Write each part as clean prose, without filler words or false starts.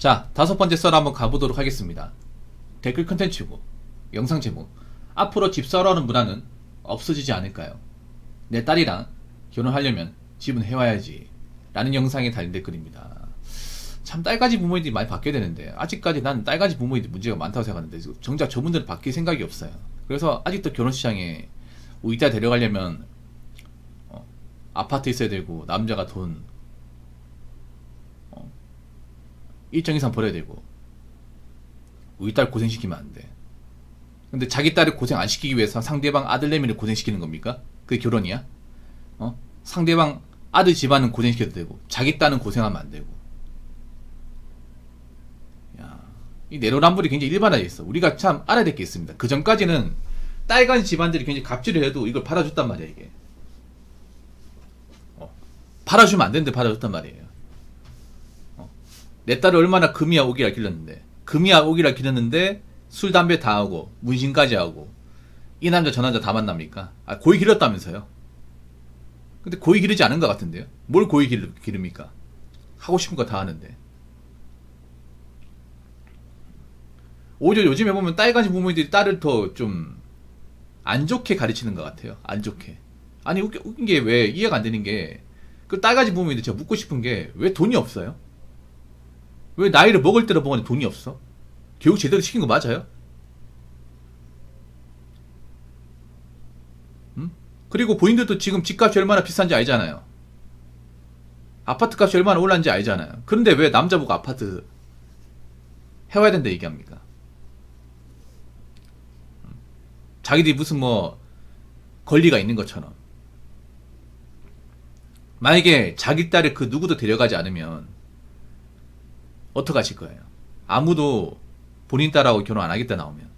자, 다섯 번째 썰 한번 가보도록 하겠습니다. 댓글 컨텐츠고 영상 제목, 앞으로 집 사러하는 문화는 없어지지 않을까요? 내 딸이랑 결혼하려면 집은 해와야지 라는 영상에 달린 댓글입니다. 참 딸까지 부모님들이 많이 바뀌어야 되는데 아직까지 난 딸까지 부모님들 문제가 많다고 생각하는데 정작 저분들은 바뀔 생각이 없어요. 그래서 아직도 결혼시장에 우리 딸 데려가려면 아파트 있어야 되고 남자가 돈 일정 이상 벌어야 되고 우리 딸 고생시키면 안 돼. 근데 자기 딸을 고생 안 시키기 위해서 상대방 아들내미를 고생시키는 겁니까? 그게 결혼이야? 상대방 아들 집안은 고생시켜도 되고 자기 딸은 고생하면 안 되고. 야, 이 내로남불이 굉장히 일반화되어 있어. 우리가 참 알아야 될 게 있습니다. 그 전까지는 딸 가진 집안들이 굉장히 갑질을 해도 이걸 받아줬단 말이야. 이게 받아주면 안 되는데 받아줬단 말이에요. 내 딸을 얼마나 금이야 오기라 길렀는데, 금이야 오기라 길렀는데 술 담배 다 하고 문신까지 하고 이 남자 저 남자 다 만납니까? 고이 길렀다면서요. 근데 고이 기르지 않은 것 같은데요. 뭘 고이 기릅니까? 하고 싶은 거 다 하는데. 오히려 요즘에 보면 딸 가진 부모님들이 딸을 더 좀 안 좋게 가르치는 것 같아요. 안 좋게. 아니 웃긴 게 왜 이해가 안 되는 게, 그 딸 가진 부모님들 제가 묻고 싶은 게 왜 돈이 없어요? 왜 나이를 먹을 대로 먹었는데 돈이 없어? 교육 제대로 시킨 거 맞아요? 응? 그리고 본인들도 지금 집값이 얼마나 비싼지 알잖아요. 아파트 값이 얼마나 올랐는지 알잖아요. 그런데 왜 남자보고 아파트 해와야 된다 얘기합니까? 자기들이 무슨 뭐 권리가 있는 것처럼. 만약에 자기 딸을 그 누구도 데려가지 않으면 어떡하실 거예요? 아무도 본인 딸하고 결혼 안 하겠다 나오면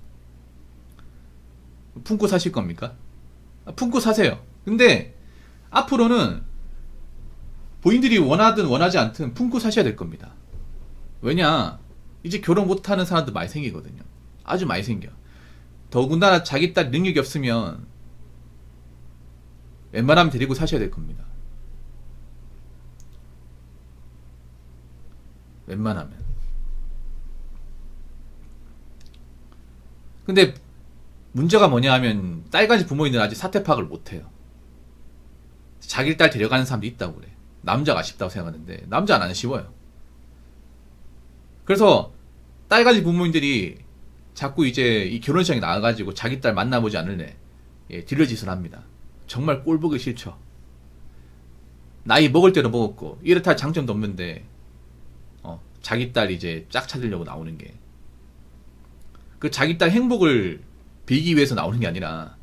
품고 사실 겁니까? 품고 사세요. 근데 앞으로는 본인들이 원하든 원하지 않든 품고 사셔야 될 겁니다. 왜냐, 이제 결혼 못하는 사람들 많이 생기거든요. 아주 많이 생겨. 더군다나 자기 딸 능력이 없으면 웬만하면 데리고 사셔야 될 겁니다. 웬만하면. 근데 문제가 뭐냐 하면 딸 가진 부모님들은 아직 사태 파악을 못해요. 자기 딸 데려가는 사람도 있다고 그래. 남자가 아쉽다고 생각하는데 남자는 안 쉬워요. 그래서 딸 가진 부모님들이 자꾸 이제 이 결혼식장에 나와가지고 자기 딸 만나보지 않을래 딜러짓을 합니다. 정말 꼴보기 싫죠. 나이 먹을 대로 먹었고 이렇다 할 장점도 없는데 자기 딸 이제 짝 찾으려고 나오는 게, 그 자기 딸 행복을 빌기 위해서 나오는 게 아니라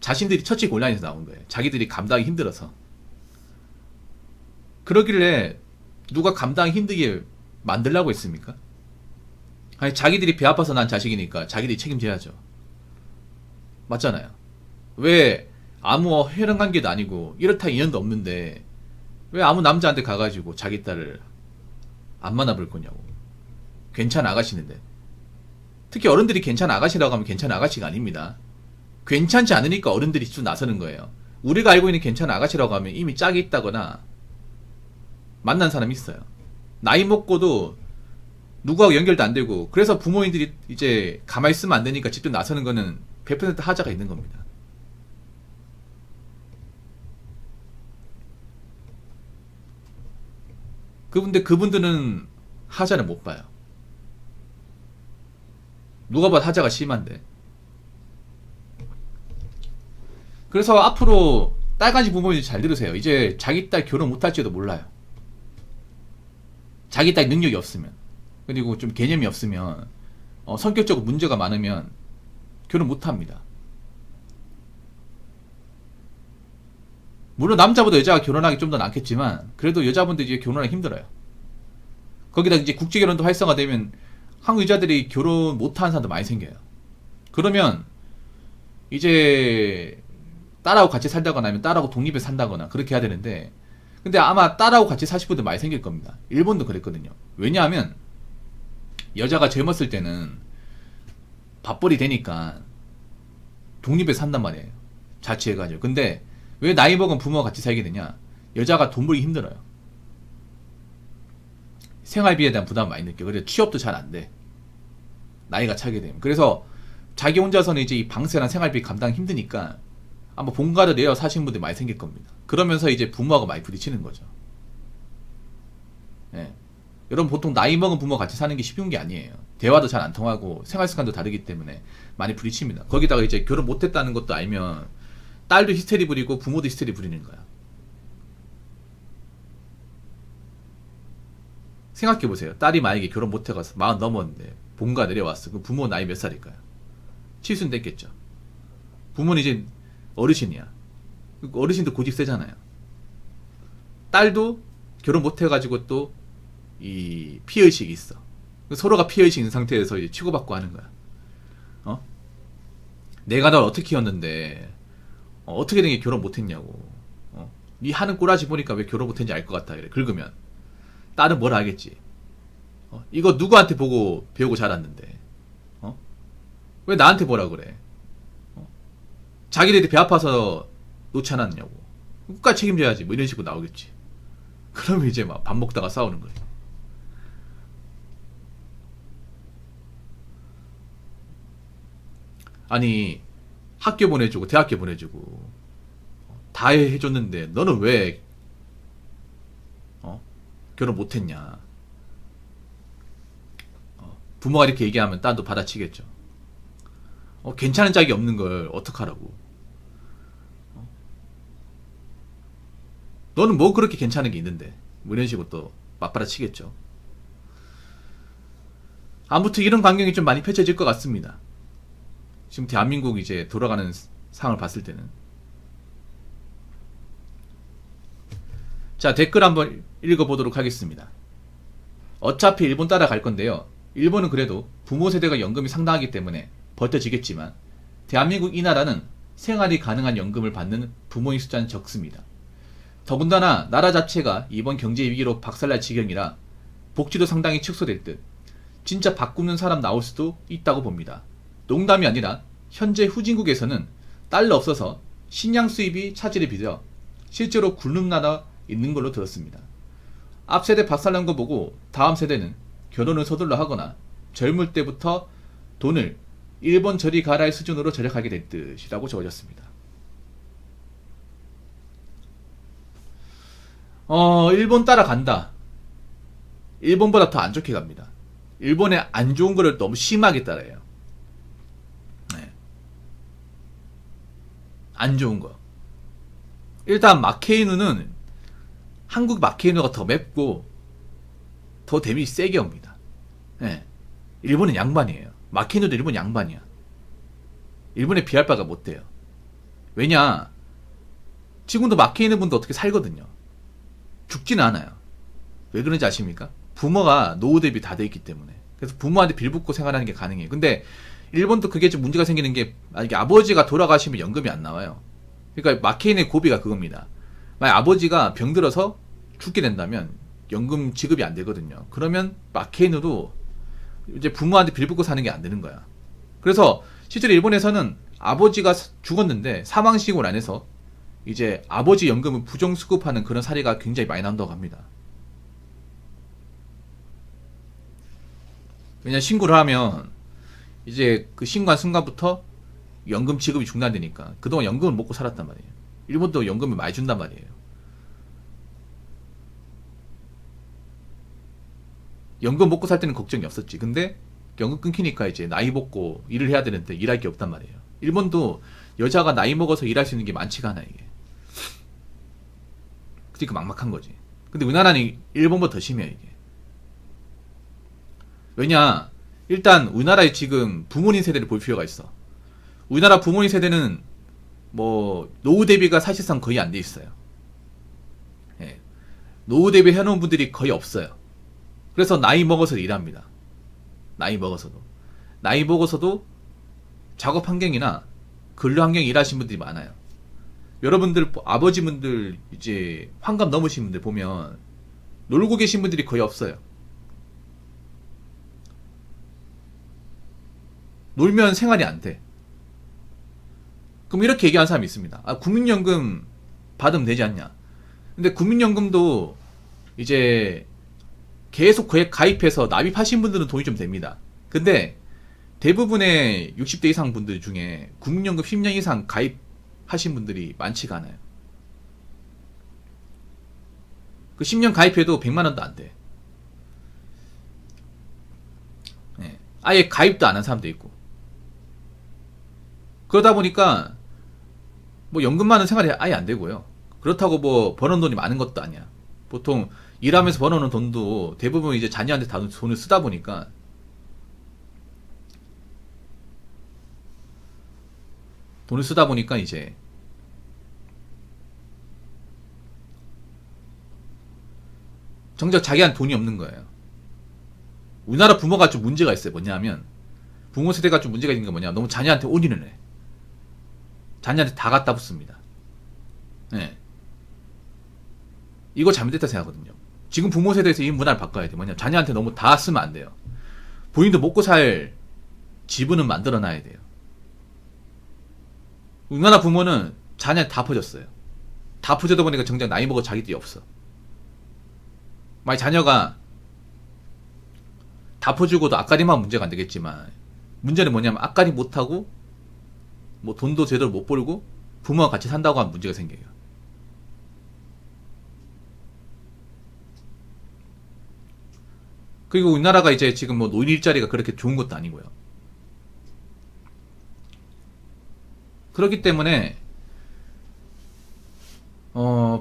자신들이 처치 곤란해서 나온 거예요. 자기들이 감당하기 힘들어서. 그러길래 누가 감당하기 힘들게 만들라고 했습니까? 아니, 자기들이 배 아파서 난 자식이니까 자기들이 책임져야죠. 맞잖아요. 왜 아무 혈연 관계도 아니고 이렇다 인연도 없는데 왜 아무 남자한테 가가지고 자기 딸을 안 만나볼 거냐고. 괜찮은 아가씨인데. 특히 어른들이 괜찮은 아가씨라고 하면 괜찮은 아가씨가 아닙니다. 괜찮지 않으니까 어른들이 쭉 나서는 거예요. 우리가 알고 있는 괜찮은 아가씨라고 하면 이미 짝이 있다거나 만난 사람이 있어요. 나이 먹고도 누구하고 연결도 안 되고, 그래서 부모님들이 이제 가만히 있으면 안 되니까 직접 나서는 거는 100% 하자가 있는 겁니다. 그분들은 하자를 못 봐요. 누가 봐도 하자가 심한데. 그래서 앞으로 딸까지 부모님들 잘 들으세요. 이제 자기 딸 결혼 못할지도 몰라요. 자기 딸 능력이 없으면, 그리고 좀 개념이 없으면, 성격적으로 문제가 많으면 결혼 못합니다. 물론 남자보다 여자가 결혼하기 좀 더 낫겠지만 그래도 여자분들이 이제 결혼하기 힘들어요. 거기다 이제 국제결혼도 활성화되면 한국 여자들이 결혼 못하는 사람도 많이 생겨요. 그러면 이제 딸하고 같이 살다거나 아니면 딸하고 독립해서 산다거나 그렇게 해야 되는데, 근데 아마 딸하고 같이 사실 분들 많이 생길 겁니다. 일본도 그랬거든요. 왜냐하면 여자가 젊었을 때는 밥벌이 되니까 독립해서 산단 말이에요. 자취해가지고. 근데 왜 나이 먹은 부모가 같이 살게 되냐? 여자가 돈 벌기 힘들어요. 생활비에 대한 부담을 많이 느껴. 그래서 취업도 잘 안 돼. 나이가 차게 되면. 그래서 자기 혼자서는 이제 이 방세랑 생활비 감당 힘드니까 아마 본가를 내어 사시는 분들이 많이 생길 겁니다. 그러면서 이제 부모하고 많이 부딪히는 거죠. 예. 여러분 보통 나이 먹은 부모 같이 사는 게 쉬운 게 아니에요. 대화도 잘 안 통하고 생활 습관도 다르기 때문에 많이 부딪힙니다. 거기다가 이제 결혼 못했다는 것도 알면 딸도 히스테리 부리고 부모도 히스테리 부리는 거야. 생각해보세요. 딸이 만약에 결혼 못해가서 40 넘었는데 본가 내려왔어. 그럼 부모 나이 몇 살일까요? 칠순 됐겠죠. 부모는 이제 어르신이야. 어르신도 고집 세잖아요. 딸도 결혼 못해가지고 또 이 피해의식이 있어. 서로가 피해의식 있는 상태에서 이제 치고받고 하는 거야. 어? 내가 널 어떻게 키웠는데 어떻게 된 게 결혼 못했냐고. 네 하는 꼬라지 보니까 왜 결혼 못했는지 알 것 같다. 이래. 긁으면 딸은 뭘 알겠지. 이거 누구한테 보고 배우고 자랐는데 왜 나한테 뭐라 그래. 자기들이 배 아파서 놓지 않았냐고. 끝까지 책임져야지. 뭐 이런 식으로 나오겠지. 그러면 이제 막 밥 먹다가 싸우는 거예요. 아니 학교 보내주고 대학교 보내주고 다 해줬는데 너는 왜 결혼 못했냐. 부모가 이렇게 얘기하면 딸도 받아치겠죠. 괜찮은 짝이 없는 걸 어떡하라고. 너는 뭐 그렇게 괜찮은 게 있는데. 뭐 이런 식으로 또 맞받아치겠죠. 아무튼 이런 광경이 좀 많이 펼쳐질 것 같습니다. 지금 대한민국 이제 돌아가는 상황을 봤을 때는. 자, 댓글 한번 읽어보도록 하겠습니다. 어차피 일본 따라갈 건데요. 일본은 그래도 부모 세대가 연금이 상당하기 때문에 버텨지겠지만 대한민국 이 나라는 생활이 가능한 연금을 받는 부모의 숫자는 적습니다. 더군다나 나라 자체가 이번 경제 위기로 박살날 지경이라 복지도 상당히 축소될 듯 진짜 바꾸는 사람 나올 수도 있다고 봅니다. 농담이 아니라 현재 후진국에서는 달러 없어서 식량 수입이 차질을 빚어 실제로 굶는 나라 있는 걸로 들었습니다. 앞 세대 박살난 거 보고 다음 세대는 결혼을 서둘러 하거나 젊을 때부터 돈을 일본 저리 가라의 수준으로 절약하게 될 듯이라고 적어졌습니다. 일본 따라간다. 일본보다 더 안 좋게 갑니다. 일본의 안 좋은 거를 너무 심하게 따라해요. 네. 안 좋은 거. 일단 마케이누는 한국 마케이누가 더 맵고 더 데미지 세게 옵니다. 네. 일본은 양반이에요. 마케이누도 일본 양반이야. 일본에 비할 바가 못 돼요. 왜냐? 지금도 마케이누 분도 어떻게 살거든요. 죽지는 않아요. 왜 그런지 아십니까? 부모가 노후 대비 다 돼 있기 때문에. 그래서 부모한테 빌붙고 생활하는 게 가능해요. 근데 일본도 그게 좀 문제가 생기는 게 만약에 아버지가 돌아가시면 연금이 안 나와요. 그러니까 마케인의 고비가 그겁니다. 만약 아버지가 병들어서 죽게 된다면 연금 지급이 안 되거든요. 그러면 마케인으로 이제 부모한테 빌붙고 사는 게 안 되는 거야. 그래서 실제로 일본에서는 아버지가 죽었는데 사망신고를 안 해서 이제 아버지 연금을 부정수급하는 그런 사례가 굉장히 많이 나온다고 합니다. 왜냐 신고를 하면 이제 그 신고한 순간부터 연금 지급이 중단되니까 그동안 연금을 먹고 살았단 말이에요. 일본도 연금을 많이 준단 말이에요. 연금 먹고 살 때는 걱정이 없었지. 근데 연금 끊기니까 이제 나이 먹고 일을 해야 되는데 일할 게 없단 말이에요. 일본도 여자가 나이 먹어서 일할 수 있는 게 많지가 않아 이게. 그러니까 막막한 거지. 근데 우리나라는 일본보다 더 심해요 이게. 왜냐 일단 우리나라에 지금 부모님 세대를 볼 필요가 있어. 우리나라 부모님 세대는 뭐 노후 대비가 사실상 거의 안 돼 있어요. 예. 노후 대비 해놓은 분들이 거의 없어요. 그래서 나이 먹어서 일합니다. 나이 먹어서도 작업 환경이나 근로 환경에 일하시는 분들이 많아요. 여러분들 아버지분들 이제 환갑 넘으신 분들 보면 놀고 계신 분들이 거의 없어요. 놀면 생활이 안 돼. 그럼 이렇게 얘기하는 사람이 있습니다. 아, 국민연금 받으면 되지 않냐. 근데 국민연금도 이제 계속 가입해서 납입하신 분들은 돈이 좀 됩니다. 근데 대부분의 60대 이상 분들 중에 국민연금 10년 이상 가입하신 분들이 많지가 않아요. 그 10년 가입해도 100만원도 안 돼. 네. 아예 가입도 안 한 사람도 있고. 그러다 보니까 뭐 연금만은 생활이 아예 안 되고요. 그렇다고 뭐 버는 돈이 많은 것도 아니야. 보통 일하면서 벌어오는 돈도 대부분 이제 자녀한테 다 돈을 쓰다 보니까 이제 정작 자기한테 돈이 없는 거예요. 우리나라 부모가 좀 문제가 있어요. 뭐냐면 부모 세대가 좀 문제가 있는 게 뭐냐, 너무 자녀한테 올인을 해. 자녀한테 다 갖다 붙습니다. 네. 이거 잘못됐다 생각하거든요. 지금 부모 세대에서 이 문화를 바꿔야 돼. 뭐냐, 자녀한테 너무 다 쓰면 안 돼요. 본인도 먹고 살 지분은 만들어 놔야 돼요. 우리나라 부모는 자녀한테 다 퍼졌어요. 다 퍼져다 보니까 정작 나이 먹어 자기들이 없어. 만약 자녀가 다 퍼주고도 앞가림하면 문제가 안 되겠지만, 문제는 뭐냐면 앞가림 못하고 뭐 돈도 제대로 못 벌고 부모와 같이 산다고 하면 문제가 생겨요. 그리고 우리나라가 이제 지금 뭐 노인 일자리가 그렇게 좋은 것도 아니고요. 그렇기 때문에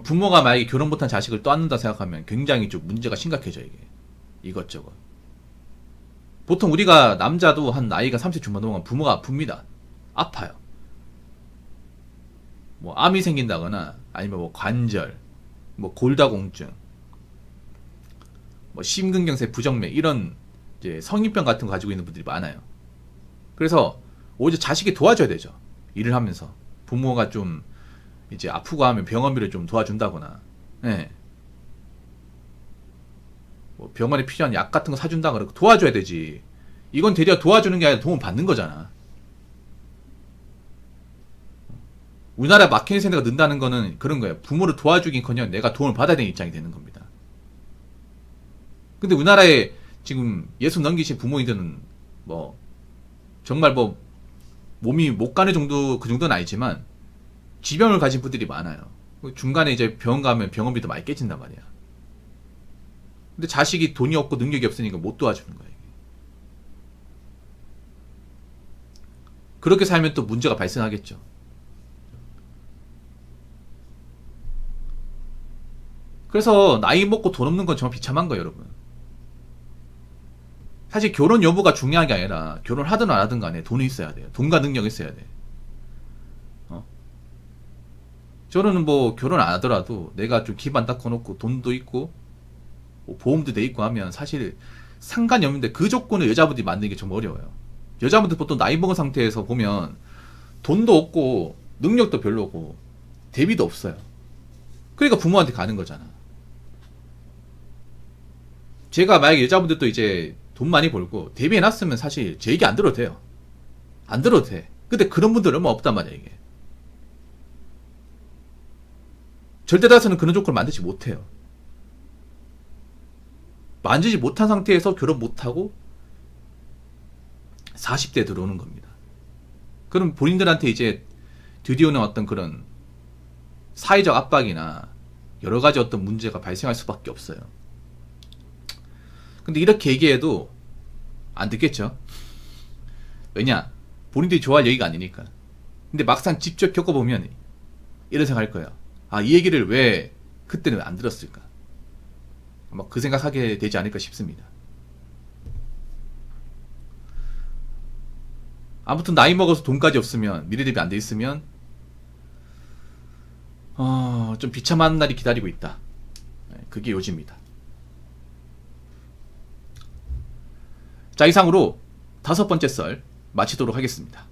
부모가 만약에 결혼 못한 자식을 떠안는다 생각하면 굉장히 좀 문제가 심각해져. 이게 이것저것. 보통 우리가 남자도 한 나이가 30 중반 넘어가면 부모가 아픕니다. 아파요. 뭐 암이 생긴다거나 아니면 뭐 관절, 뭐 골다공증, 뭐 심근경색, 부정맥, 이런 이제 성인병 같은 거 가지고 있는 분들이 많아요. 그래서 오히려 자식이 도와줘야 되죠. 일을 하면서 부모가 좀 이제 아프고 하면 병원비를 좀 도와준다거나, 예. 뭐 병원에 필요한 약 같은 거 사준다거나 도와줘야 되지. 이건 대려 도와주는 게 아니라 도움 받는 거잖아. 우리나라 막히는 세대가 는다는 거는 그런 거예요. 부모를 도와주긴커녕 내가 도움을 받아야 되는 입장이 되는 겁니다. 근데 우리나라에 지금 60 넘기신 부모님들은 뭐 정말 뭐 몸이 못 가는 정도, 그 정도는 아니지만 지병을 가진 분들이 많아요. 중간에 이제 병원 가면 병원비도 많이 깨진단 말이야. 근데 자식이 돈이 없고 능력이 없으니까 못 도와주는 거야. 그렇게 살면 또 문제가 발생하겠죠. 그래서 나이 먹고 돈 없는 건 정말 비참한 거예요, 여러분. 사실 결혼 여부가 중요한 게 아니라 결혼하든 안 하든 간에 돈이 있어야 돼요. 돈과 능력이 있어야 돼. 저는 뭐 결혼 안 하더라도 내가 좀 기반 닦아놓고 돈도 있고 뭐 보험도 돼 있고 하면 사실 상관이 없는데, 그 조건을 여자분들이 만드는 게 정말 어려워요. 여자분들 보통 나이 먹은 상태에서 보면 돈도 없고 능력도 별로고 대비도 없어요. 그러니까 부모한테 가는 거잖아. 제가 만약에 여자분들도 이제 돈 많이 벌고 대비해놨으면 사실 제 얘기 안 들어도 돼요. 안 들어도 돼. 근데 그런 분들은 얼마 없단 말이야, 이게. 절대 다수는 그런 조건을 만들지 못해요. 만지지 못한 상태에서 결혼 못하고 40대에 들어오는 겁니다. 그럼 본인들한테 이제 드디어는 어떤 그런 사회적 압박이나 여러 가지 어떤 문제가 발생할 수밖에 없어요. 근데 이렇게 얘기해도 안 듣겠죠? 왜냐? 본인들이 좋아할 얘기가 아니니까. 근데 막상 직접 겪어보면 이런 생각할 거예요. 아, 이 얘기를 왜 그때는 안 들었을까? 아마 그 생각하게 되지 않을까 싶습니다. 아무튼 나이 먹어서 돈까지 없으면, 미래 대비 안 돼 있으면 좀 비참한 날이 기다리고 있다. 그게 요지입니다. 자, 이상으로 5번째 썰 마치도록 하겠습니다.